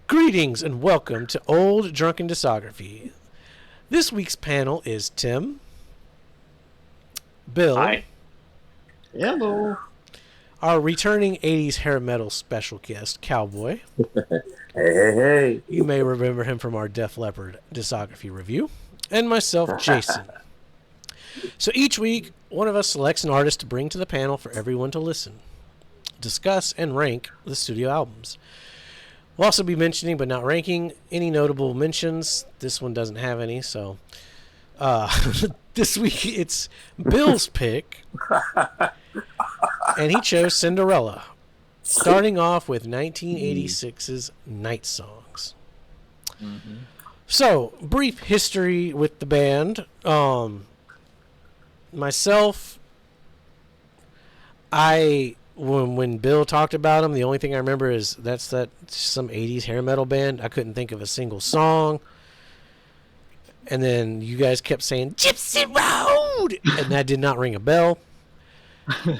Greetings and welcome to Old Drunken Discography. This week's panel is Tim, Bill, Hi. Hello. our returning 80s hair metal special guest, Cowboy. Hey. You may remember him from our Def Leppard discography review. And myself, Jason. So each week, one of us selects an artist to bring to the panel for everyone to listen, discuss, and rank the studio albums. We'll also be mentioning, but not ranking, any notable mentions. This one doesn't have any, so this week it's Bill's pick, and he chose Cinderella, starting off with 1986's Night Songs. Mm-hmm. So, brief history with the band. Myself, when Bill talked about them, the only thing I remember is that's some 80s hair metal band. I couldn't think of a single song. And then you guys kept saying Gypsy Road, and that did not ring a bell.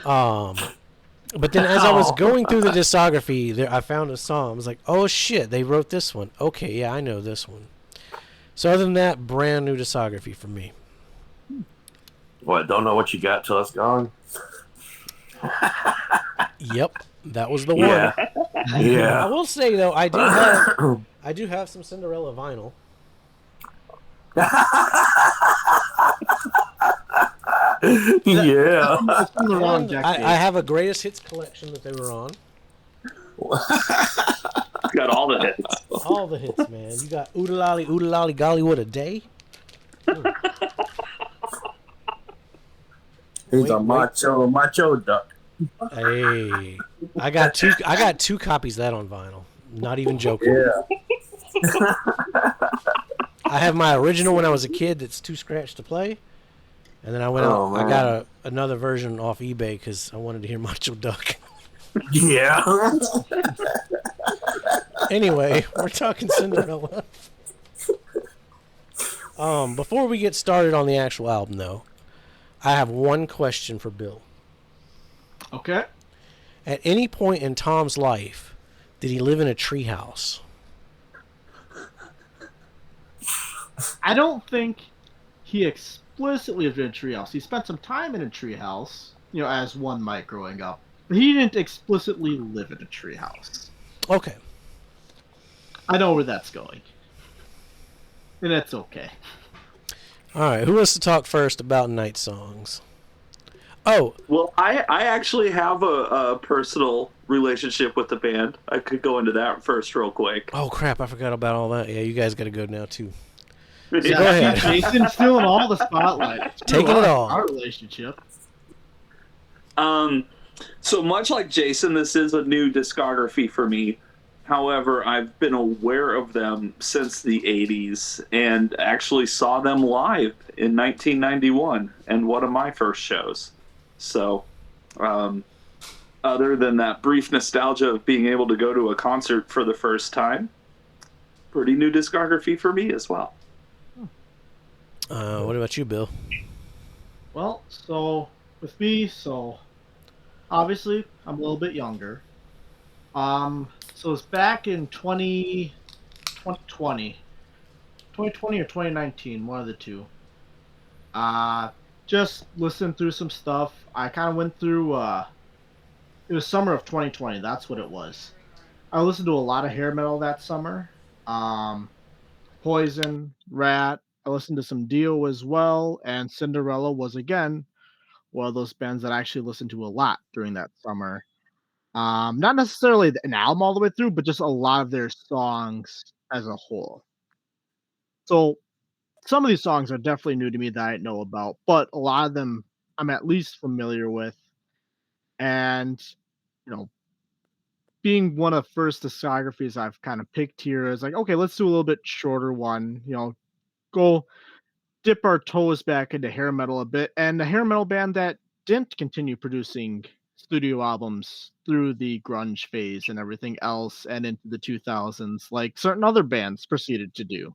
But then as I was going through the discography, I found a song. I was like, oh shit, they wrote this one. Okay, yeah, I know this one. So other than that, brand new discography for me. Well, I don't know what you got till it's gone. Yep, that was the one. Yeah. I will say though, I do have some Cinderella vinyl. Yeah. It's from the wrong decade. I have a greatest hits collection that they were on. Got all the hits. All the hits, man. You got Oodalali, Golly, what a day. He's a macho duck. Hey, I got two copies of that on vinyl. Not even joking. Yeah. I have my original when I was a kid that's too scratched to play. And then I went out. I got another version off eBay because I wanted to hear Macho Duck. Yeah. Anyway, we're talking Cinderella. Before we get started on the actual album, though, I have one question for Bill. Okay. At any point in Tom's life, did he live in a treehouse? I don't think he explicitly lived in a treehouse. He spent some time in a treehouse, as one might growing up. But he didn't explicitly live in a treehouse. Okay. I know where that's going. And that's okay. All right. Who wants to talk first about Night Songs? Oh. Well, I actually have a personal relationship with the band. I could go into that first real quick. Oh, crap. I forgot about all that. Yeah, you guys got to go now, too. So go ahead. Jason's feeling all the spotlight. Taking it all. Our relationship. So much like Jason, this is a new discography for me. However, I've been aware of them since the 80s and actually saw them live in 1991 and one of my first shows. So, other than that brief nostalgia of being able to go to a concert for the first time, pretty new discography for me as well. What about you, Bill? Well, so with me, obviously I'm a little bit younger. So it's back in 2020 or 2019, one of the two. Just listened through some stuff. I kind of went through, it was summer of 2020, that's what it was. I listened to a lot of hair metal that summer. Poison, Rat, I listened to some Dio as well, and Cinderella was again one of those bands that I actually listened to a lot during that summer. Not necessarily an album all the way through, but just a lot of their songs as a whole. So some of these songs are definitely new to me that I didn't know about, but a lot of them I'm at least familiar with. And, being one of the first discographies I've kind of picked here is like, okay, let's do a little bit shorter one, go dip our toes back into hair metal a bit. And a hair metal band that didn't continue producing studio albums through the grunge phase and everything else and into the 2000s like certain other bands proceeded to do.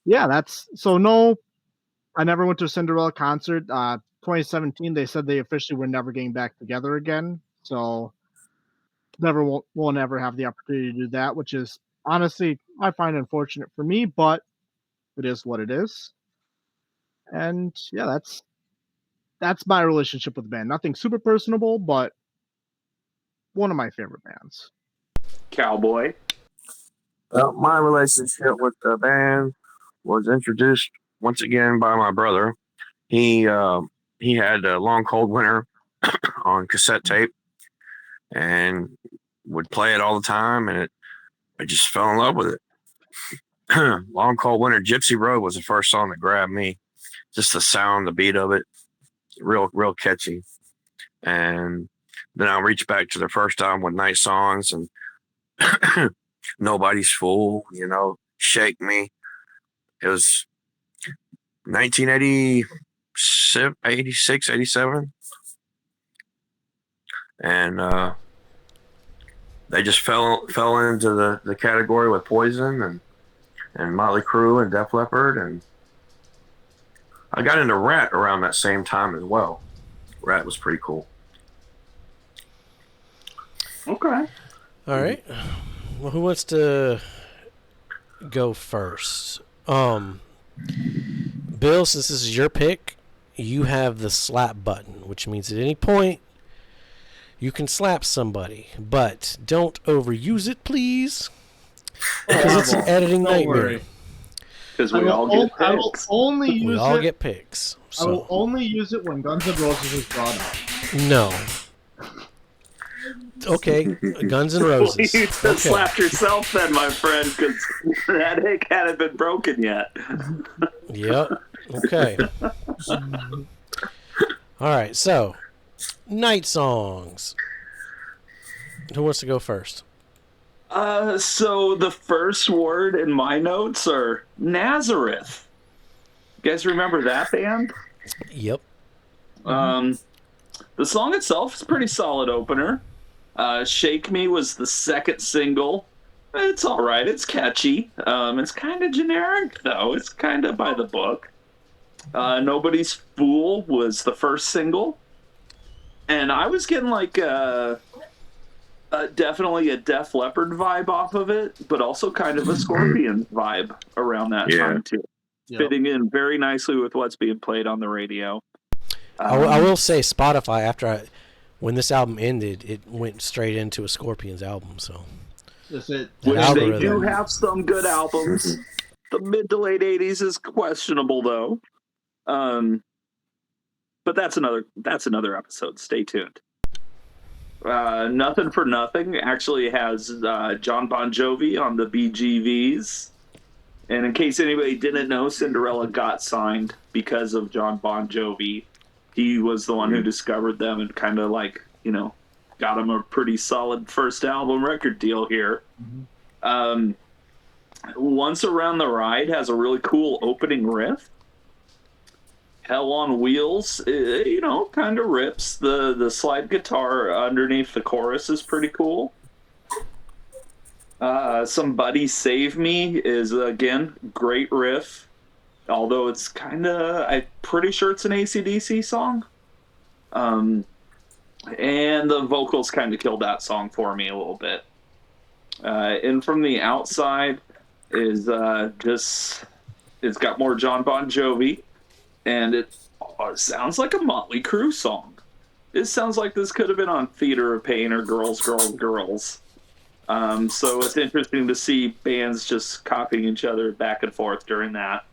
That's so no, I never went to a Cinderella concert. 2017 they said they officially were never getting back together again, so won't ever have the opportunity to do that, which is honestly I find unfortunate for me, but it is what it is. And yeah, that's my relationship with the band. Nothing super personable, but one of my favorite bands. Cowboy. Well, my relationship with the band was introduced once again by my brother. He had a Long Cold Winter on cassette tape and would play it all the time, and I just fell in love with it. Long Cold Winter, Gypsy Road was the first song that grabbed me. Just the sound, the beat of it, real catchy. And then I'll reach back to the first album with Night Songs and Nobody's Fool, Shake Me. It was 1980, 86, 87. And they just fell into the category with Poison and Motley Crue and Def Leppard. And I got into Rant around that same time as well. Rant was pretty cool. Okay. All right. Well, who wants to go first? Bill, since this is your pick, you have the slap button, which means at any point you can slap somebody, but don't overuse it, please, because it's an editing nightmare. Because we all get picks. I will only use We all get picks. I will So only use it when Guns N' Roses is brought up. no. Okay, Guns N' Roses. Well, you just Okay. slapped yourself then, my friend, because that hick hadn't been broken yet. Yep. Okay. All right. So, night songs. Who wants to go first? So the first word in my notes are Nazareth. You guys remember that band? Yep. The song itself is a pretty solid opener. Shake Me was the second single. It's all right. It's catchy. It's kind of generic, though. It's kind of by the book. Nobody's Fool was the first single. And I was getting like definitely a Def Leppard vibe off of it, but also kind of a Scorpion vibe around that time, too. Yep. Fitting in very nicely with what's being played on the radio. I will say Spotify, when this album ended, it went straight into a Scorpions album. So Is it? Which algorithm. they do have some good albums. The mid to late 80s is questionable, though. But that's another episode. Stay tuned. Nothing for Nothing actually has John Bon Jovi on the BGVs. And in case anybody didn't know, Cinderella got signed because of John Bon Jovi. He was the one who discovered them and kind of got him a pretty solid first album record deal here. Once Around the Ride has a really cool opening riff. Hell on Wheels, kind of rips. The slide guitar underneath the chorus is pretty cool. Somebody Save Me is, again, great riff. Although it's I'm pretty sure it's an AC/DC song. And the vocals kind of killed that song for me a little bit. And From the Outside is it's got more John Bon Jovi. And it sounds like a Motley Crue song. It sounds like this could have been on Theater of Pain or Girls, Girls, Girls. So it's interesting to see bands just copying each other back and forth during that.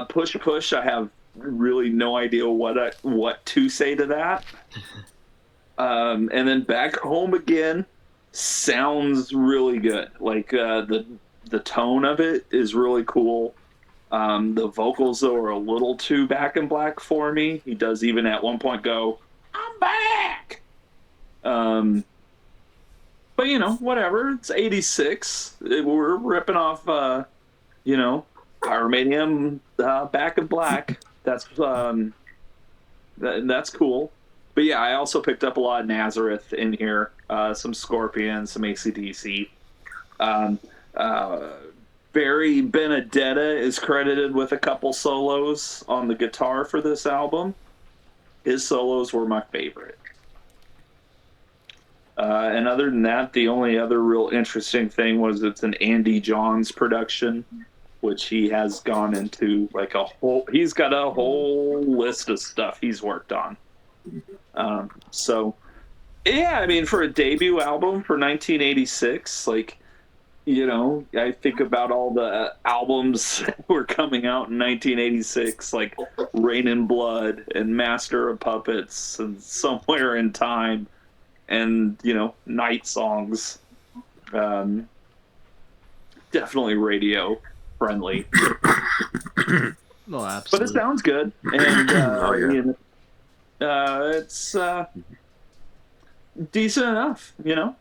Push Push, I have really no idea what to say to that. And then Back Home Again sounds really good. Like the tone of it is really cool. The vocals, though, are a little too Back in Black for me. He does even at one point go, "I'm back." But whatever. It's 86. We're ripping off, Pyromanium, Back in Black. That's that's cool. But yeah, I also picked up a lot of Nazareth in here. Some Scorpion, some AC/DC. Barry Benedetta is credited with a couple solos on the guitar for this album. His solos were my favorite. And other than that, the only other real interesting thing was it's an Andy Johns production, which he has gone into like he's got a whole list of stuff he's worked on. So, yeah, I mean, for a debut album for 1986, like, you know, I think about all the albums that were coming out in 1986, like Rain and Blood and Master of Puppets and Somewhere in Time and, you know, Night Songs. Definitely radio friendly. No, absolutely. But it sounds good. And you know, it's decent enough, you know?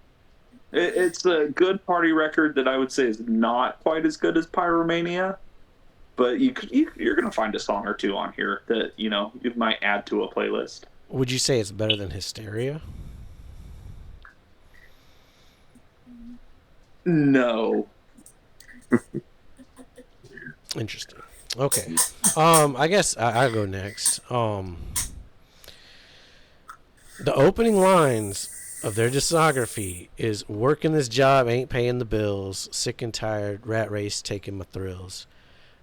It's a good party record that I would say is not quite as good as Pyromania, but you're going to find a song or two on here that, you know, you might add to a playlist. Would you say it's better than Hysteria? No. Interesting. Okay. I guess I'll go next. The opening lines of their discography is working this job ain't paying the bills, sick and tired, rat race taking my thrills.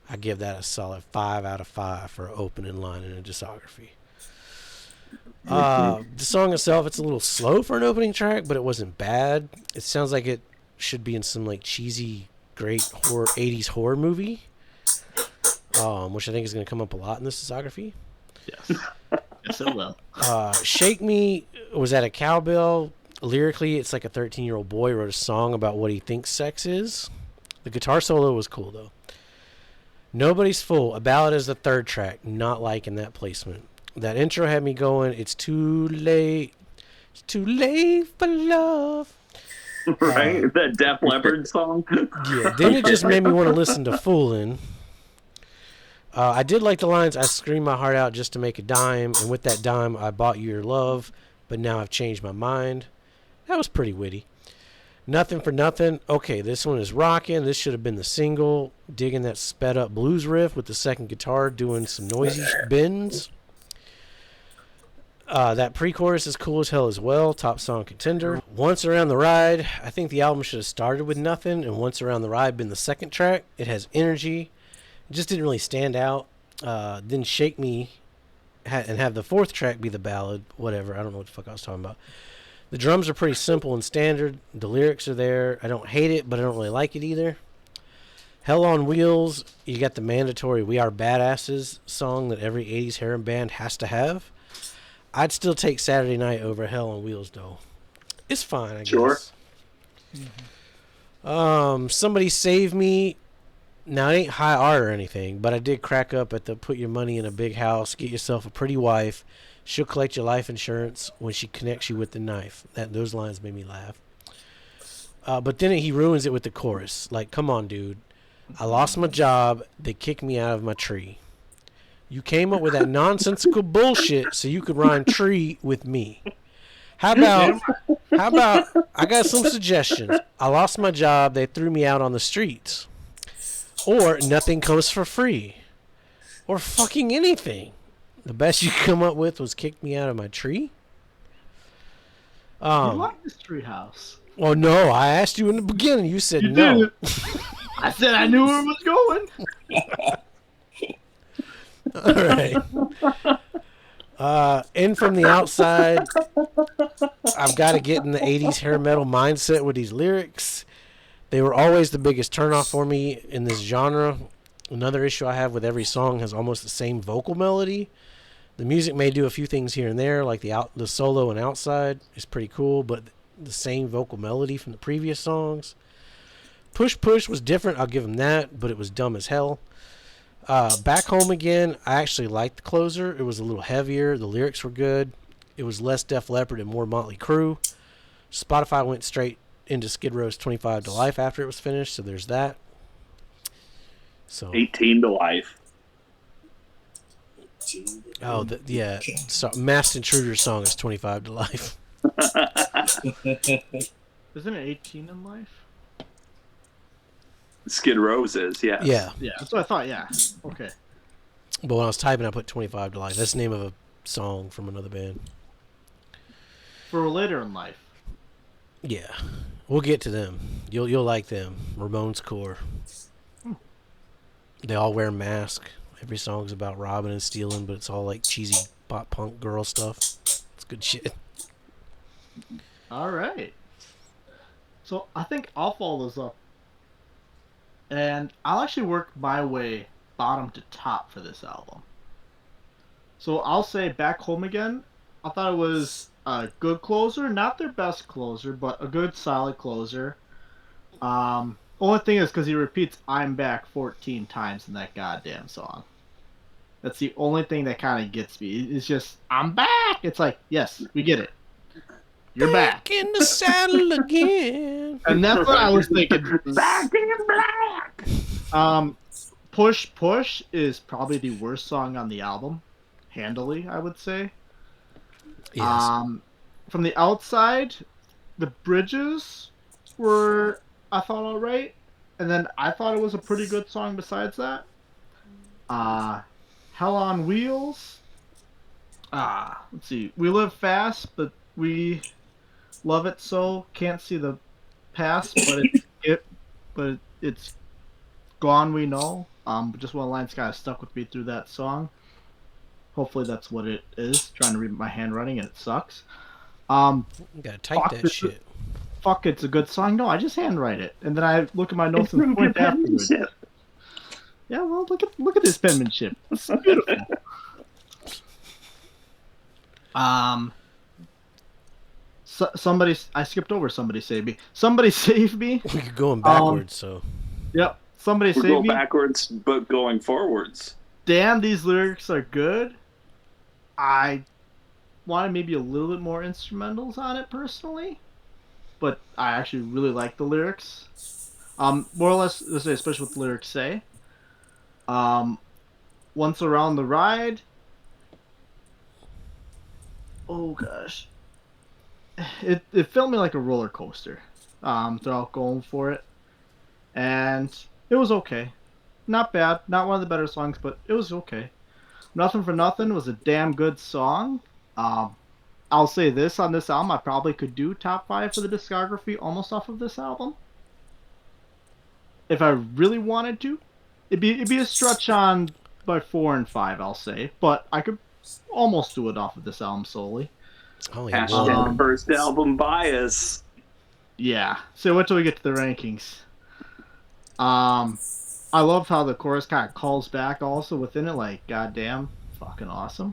I give that a solid 5 out of 5 for an opening line in a discography. The song itself, it's a little slow for an opening track, but it wasn't bad. It sounds like it should be in some like cheesy, great 80s horror movie, which I think is going to come up a lot in this discography. Yes. Yes, it will. Shake Me was at a cowbell. Lyrically, it's like a 13-year-old boy wrote a song about what he thinks sex is. The guitar solo was cool, though. Nobody's Fool, a ballad is the third track. Not liking that placement. That intro had me going, it's too late. It's too late for love. Right? That Def Leppard song? Yeah, then it just made me want to listen to Foolin'. I did like the lines, I screamed my heart out just to make a dime, and with that dime, I bought you your love, but now I've changed my mind. That was pretty witty. Nothing for Nothing. Okay, this one is rocking. This should have been the single. Digging that sped up blues riff with the second guitar doing some noisy bends. That pre-chorus is cool as hell as well. Top song contender. Once Around the Ride. I think the album should have started with Nothing, and Once Around the Ride been the second track. It has energy. It just didn't really stand out. Then Shake Me and have the fourth track be the ballad. Whatever. I don't know what the fuck I was talking about. The drums are pretty simple and standard. The lyrics are there. I don't hate it, but I don't really like it either. Hell on Wheels. You got the mandatory We Are Badasses song that every 80s harem band has to have. I'd still take Saturday Night over Hell on Wheels, though. It's fine, I guess. Mm-hmm. Somebody Save Me. Now, it ain't high art or anything, but I did crack up at the put your money in a big house, get yourself a pretty wife. She'll collect your life insurance when she connects you with the knife. Those lines made me laugh. But then he ruins it with the chorus. Like, come on, dude. I lost my job. They kicked me out of my tree. You came up with that nonsensical bullshit so you could rhyme tree with me. How about, I got some suggestions. I lost my job. They threw me out on the streets. Or nothing comes for free. Or fucking anything. The best you come up with was kick me out of my tree? You like this tree house. Well, no, I asked you in the beginning. You said no. I said I knew where it was going. All right. In From the Outside, I've got to get in the 80s hair metal mindset with these lyrics. They were always the biggest turnoff for me in this genre. Another issue I have with every song has almost the same vocal melody. The music may do a few things here and there, like the solo and Outside is pretty cool, but the same vocal melody from the previous songs. Push Push was different, I'll give them that, but it was dumb as hell. Back Home Again, I actually liked the closer. It was a little heavier. The lyrics were good. It was less Def Leppard and more Motley Crue. Spotify went straight into Skid Row's 25 to Life after it was finished, so there's that. So 18 to Life. Oh, yeah. So Masked Intruder's song is 25 to Life. Isn't it 18 in Life? Skid Row's is, yes. Yeah. Yeah, that's what I thought, yeah. Okay. But when I was typing, I put 25 to Life. That's the name of a song from another band. For later in life. Yeah, we'll get to them. You'll like them. Ramones core. They all wear masks. Every song's about robbing and stealing, but it's all like cheesy pop punk girl stuff. It's good shit. All right. So I think I'll follow this up, and I'll actually work my way bottom to top for this album. So I'll say Back Home Again. I thought it was a good closer, not their best closer, but a good solid closer. Only thing is because he repeats "I'm back" 14 times in that goddamn song. That's the only thing that kind of gets me. It's just "I'm back." It's like, yes, we get it. You're back. In the saddle again. And that's what I was thinking. Back in black. Push Push is probably the worst song on the album, handily, I would say. Yes. From the outside, the bridges were, I thought, all right, and then I thought it was a pretty good song. Besides that, Hell on Wheels. Let's see. We live fast, but we love it so. Can't see the past, but it's gone. We know. But just one of the lines kind of stuck with me through that song. Hopefully that's what it is. Trying to read my handwriting and it sucks. You gotta type that shit. Fuck, it's a good song. No, I just handwrite it, and then I look at my notes and point afterwards. Yeah, well, look at this penmanship. It's beautiful. Somebody, I skipped over. Somebody save me. Somebody save me. We're going backwards, so. Yep. Somebody We're save going me. backwards, but going forwards. Damn, these lyrics are good. I wanted maybe a little bit more instrumentals on it personally, but I actually really like the lyrics. More or less, especially what the lyrics say. Once around the ride. Oh gosh, it felt me like a roller coaster. Throughout going for it, and it was okay. Not bad. Not one of the better songs, but it was okay. Nothing for Nothing was a damn good song. I'll say this on this album, I probably could do top 5 for the discography almost off of this album. If I really wanted to. It'd be a stretch on by 4 and 5, I'll say. But I could almost do it off of this album solely. Oh, yeah. Hashtag first album bias. Yeah. So wait till we get to the rankings. I love how the chorus kind of calls back also within it, like, goddamn, fucking awesome.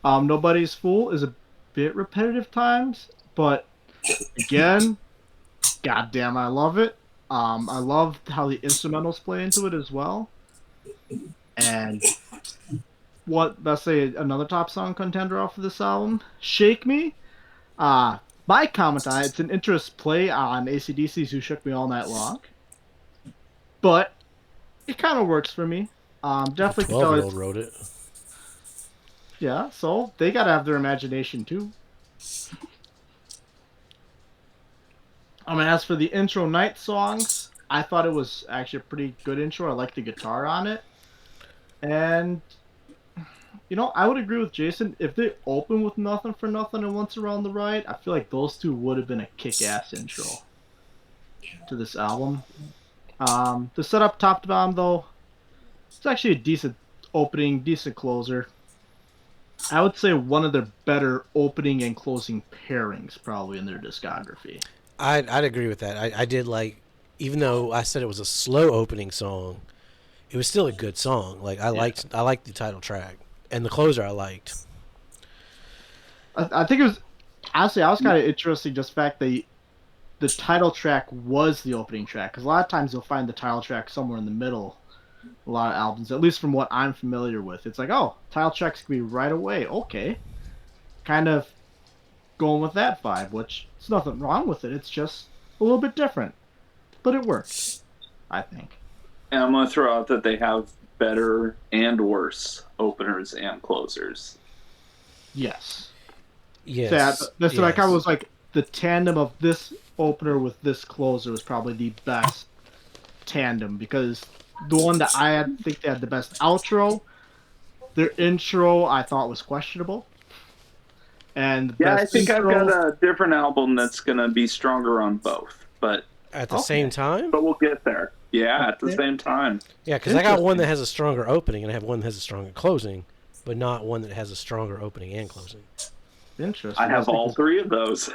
Nobody's Fool is a bit repetitive times, but again, goddamn, I love it. I love how the instrumentals play into it as well. And let's say another top song contender off of this album, Shake Me. My comment on it, it's an interest play on AC/DC's Who Shook Me All Night Long. But it kind of works for me. Definitely. 12-year-old wrote it. Yeah, so they gotta have their imagination too. As for the intro night songs, I thought it was actually a pretty good intro. I like the guitar on it. And, I would agree with Jason. If they open with Nothing for Nothing and Once Around the Ride, I feel like those two would have been a kick-ass intro to this album. The setup top to bottom, though, it's actually a decent opening, decent closer. I would say one of their better opening and closing pairings probably in their discography. I'd agree with that. I did like, even though I said it was a slow opening song, it was still a good song. Like I liked the title track and the closer I liked. I think it was honestly I was kind of interested just the fact that the title track was the opening track, because a lot of times you'll find the title track somewhere in the middle. A lot of albums, at least from what I'm familiar with, it's like, oh, title tracks can be right away. Okay, kind of going with that vibe, which there's nothing wrong with it. It's just a little bit different, but it works, I think. And I'm going to throw out that they have better and worse openers and closers. Yes. Yes. So that's what I kind of was like. The tandem of this opener with this closer was probably the best tandem, because the one that I think they had the best outro. Their intro I thought was questionable. And Yeah, I best think I've got intro- a different album that's going to be stronger on both, but At the same time? we'll get there. Yeah, at the Okay. same time. Yeah, because I got one Interesting. that has a stronger opening, and I have one that has a stronger closing, but not one that has a stronger opening and closing. Interesting. I have That's all because- three of those.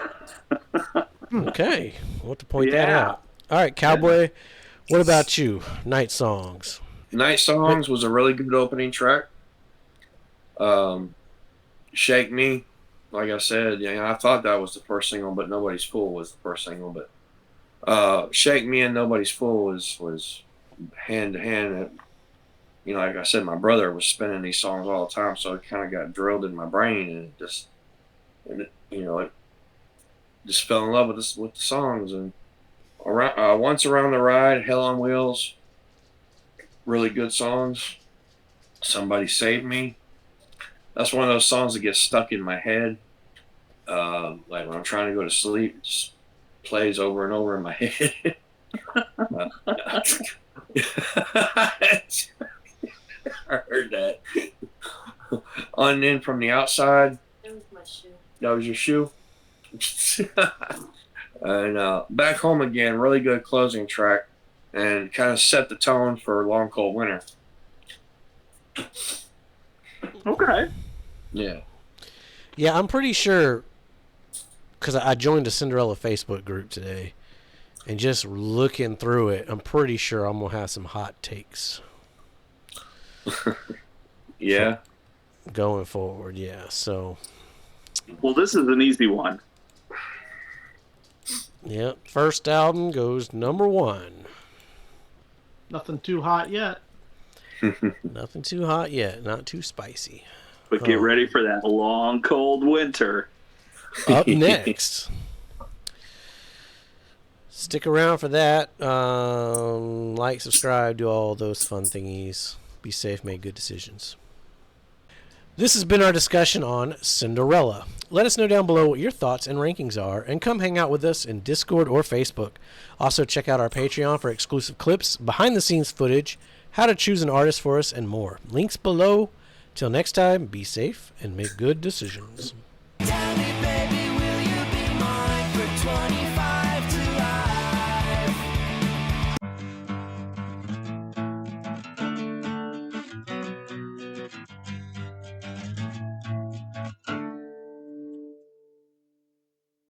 Okay, we'll have to point that Yeah. out. All right, Cowboy, what about you? Night songs. Night Songs was a really good opening track. Shake Me, like I said, I thought that was the first single, but Nobody's Fool was the first single. But Shake Me and Nobody's Fool was hand to hand. Like I said, my brother was spinning these songs all the time, so it kind of got drilled in my brain, and it just fell in love with the songs. And Once Around the Ride, Hell on Wheels, really good songs. Somebody Save Me. That's one of those songs that gets stuck in my head. Like when I'm trying to go to sleep, it just plays over and over in my head. I heard that. On and In From the Outside. That was my shoe. That was your shoe. And Back Home Again, really good closing track, and kind of set the tone for Long Cold Winter. Okay. Yeah. Yeah, I'm pretty sure, because I joined a Cinderella Facebook group today, and just looking through it, I'm pretty sure I'm going to have some hot takes. Yeah. Going forward, yeah. So, Well, this is an easy one. yeah, first album goes number 1. Nothing too hot yet. Nothing too hot yet, not too spicy. But get ready for that long, cold winter. Up next. Stick around for that. Like, subscribe, do all those fun thingies. Be safe, make good decisions. This has been our discussion on Cinderella. Let us know down below what your thoughts and rankings are, and come hang out with us in Discord or Facebook. Also, check out our Patreon for exclusive clips, behind-the-scenes footage, how to choose an artist for us, and more. Links below. Till next time, be safe and make good decisions.